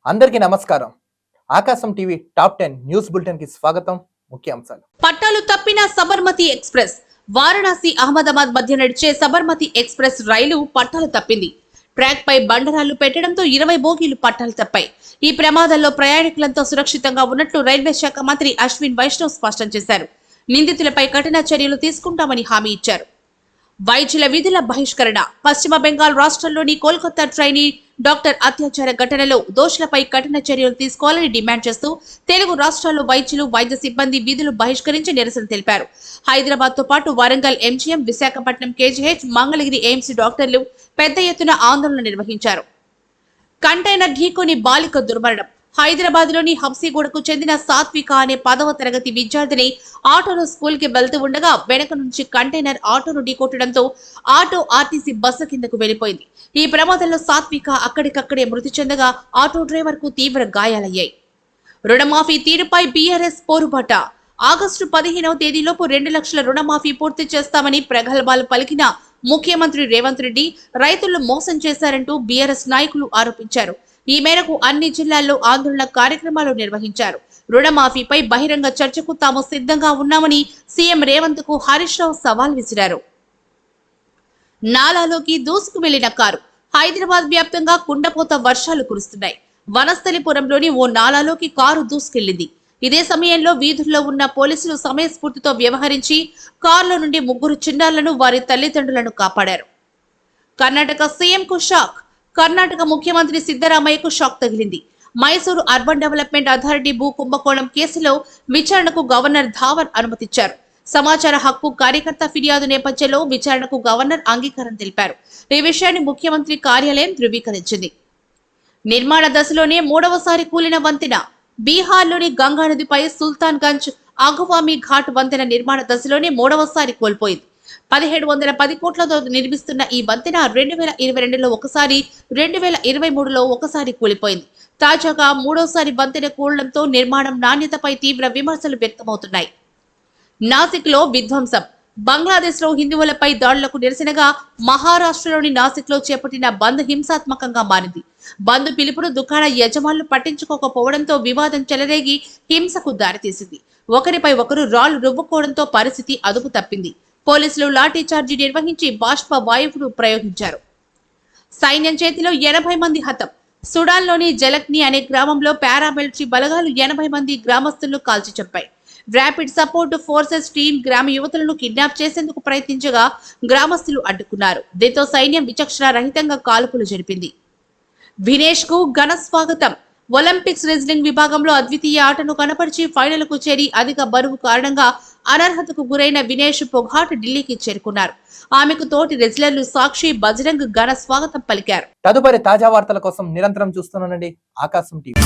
అందరికీ నమస్కారం. ఆకాశం టీవీ టాప్ 10 న్యూస్ బులెటిన్ కి స్వాగతం. ముఖ్యాంశాలు. పట్టాలు తప్పిన సబర్మతి ఎక్స్ప్రెస్. వారణాసి అహ్మదాబాద్ మధ్య నడిచే సబర్మతి ఎక్స్ప్రెస్ రైలు పట్టాలు తప్పింది. ట్రాక్ పై బండరాళ్లు పెట్టడంతో 20 బోగీలు పట్టాలు తప్పాయి. ఈ ప్రమాదంలో ప్రయాణికులంతా సురక్షితంగా ఉన్నట్లు రైల్వే శాఖ మంత్రి అశ్విన్ వైష్ణవ్ స్పష్టం చేశారు. నిందితులపై కఠిన చర్యలు తీసుకుంటామని హామీ ఇచ్చారు. వైద్యుల విధుల బహిష్కరణ. పశ్చిమ బెంగాల్ రాష్ట్రంలోని కోల్కతా ట్రైనీ డాక్టర్ అత్యాచార ఘటనలో దోషులపై కఠిన చర్యలు తీసుకోవాలని డిమాండ్ చేస్తూ తెలుగు రాష్ట్రాల్లో వైద్యులు, వైద్య సిబ్బంది విధులు బహిష్కరించి నిరసన తెలిపారు. హైదరాబాద్ తో పాటు Warangal MGM, Visakhapatnam KGH, Mangalagiri AIIMS డాక్టర్లు పెద్ద ఎత్తున ఆందోళన నిర్వహించారు. కంటైనర్ ఢీకొని బాలిక దుర్మరణం. హైదరాబాద్ లోని హబ్సీగూడకు చెందిన సాత్విక అనే 10వ తరగతి విద్యార్థిని ఆటోలో స్కూల్ కి వెళ్తూ ఉండగా వెనక నుంచి కంటైనర్ ఆటోను ఢీకొట్టడంతో ఆటో ఆర్టీసీ బస్సు కిందకు వెళ్లిపోయింది. ఈ ప్రమాదంలో సాత్విక అక్కడికక్కడే మృతి చెందగా ఆటో డ్రైవర్ కు తీవ్ర గాయాలయ్యాయి. రుణమాఫీ తీరుపై బీఆర్ఎస్ పోరుబాట. ఆగస్టు 15వ తేదీలోపు 2 లక్షల రుణమాఫీ పూర్తి చేస్తామని ప్రగల్భాలు పలికిన ముఖ్యమంత్రి రేవంత్ రెడ్డి రైతులను మోసం చేశారంటూ బీఆర్ఎస్ నాయకులు ఆరోపించారు. ఈ మేరకు అన్ని జిల్లాల్లో ఆందోళన కార్యక్రమాలు నిర్వహించారు. రుణమాఫీపై బహిరంగ చర్చకు తాము సిద్ధంగా ఉన్నామని సీఎం రేవంత్ కు హరీష్ రావు సవాల్ విసిరారు. నాలాలోకి దూసుకు వెళ్లిన కారు. హైదరాబాద్ వ్యాప్తంగా కుండపోత వర్షాలు కురుస్తున్నాయి. వనస్థలిపురంలోని ఓ నాలాలోకి కారు దూసుకెళ్లింది. ఇదే సమయంలో వీధుల్లో ఉన్న పోలీసులు సమయస్ఫూర్తితో వ్యవహరించి కారులో నుండి 3 చిన్నారులను, వారి తల్లిదండ్రులను కాపాడారు. కర్ణాటక సీఎం కు షాక్. కర్ణాటక ముఖ్యమంత్రి సిద్ధరామయ్యకు షాక్ తగిలింది. మైసూరు అర్బన్ డెవలప్మెంట్ అథారిటీ భూ కుంభకోణం కేసులో విచారణకు గవర్నర్ ధావర్ అనుమతిచ్చారు. సమాచార హక్కు కార్యకర్త ఫిర్యాదు నేపథ్యంలో విచారణకు గవర్నర్ అంగీకారం తెలిపారు. ఈ విషయాన్ని ముఖ్యమంత్రి కార్యాలయం ధృవీకరించింది. నిర్మాణ దశలోనే 3వసారి కూలిన వంతెన. బీహార్లోని గంగా నదిపై సుల్తాన్గంజ్ అగువామి ఘాట్ వంతెన నిర్మాణ దశలోనే 3వసారి కోల్పోయింది. 1710 కోట్లతో నిర్మిస్తున్న ఈ వంతెన 2022లో ఒకసారి, 2023లో ఒకసారి కూలిపోయింది. తాజాగా 3వసారి వంతెన కూలడంతో నిర్మాణం నాణ్యతపై తీవ్ర విమర్శలు వ్యక్తమవుతున్నాయి. నాసిక్ లో విధ్వంసం. బంగ్లాదేశ్ లో హిందువులపై దాడులకు నిరసనగా మహారాష్ట్రలోని నాసిక్ లో చేపట్టిన బంద్ హింసాత్మకంగా మారింది. బంద్ పిలుపును దుకాణ యజమానులు పట్టించుకోకపోవడంతో వివాదం చెలరేగి హింసకు దారితీసింది. ఒకరిపై ఒకరు రాళ్లు రువ్వుకోవడంతో పరిస్థితి అదుపు తప్పింది. పోలీసులు లాఠీ చార్జీ నిర్వహించి బాష్ప వాయువును ప్రయోగించారు. సైన్యం చేతిలో 80 మంది హతం. సుడాన్లోని జలక్ని అనే గ్రామంలో పారామిలిటరీ బలగాలు 80 మంది గ్రామస్తులను కాల్చి చంపాయి. ర్యాపిడ్ సపోర్ట్ ఫోర్సెస్ టీం గ్రామ యువతులను కిడ్నాప్ చేసేందుకు ప్రయత్నించగా గ్రామస్తులు అడ్డుకున్నారు. దీంతో సైన్యం విచక్షణ రహితంగా కాల్పులు జరిపింది. వినేష్ కు ఘన స్వాగతం. ఒలింపిక్స్ రెజ్లింగ్ విభాగంలో అద్వితీయ ఆటను కనపరిచి ఫైనల్ కు చేరి అధిక బరువు కారణంగా అనర్హతకు గురైన వినేష్ పొఘాట్ ఢిల్లీకి చేరుకున్నారు. ఆమెకు తోటి రెజ్లర్లు సాక్షి, బజరంగ్ ఘన స్వాగతం పలికారు. తదుపరి తాజా వార్తల కోసం నిరంతరం చూస్తున్నానండి ఆకాశం టీవీ.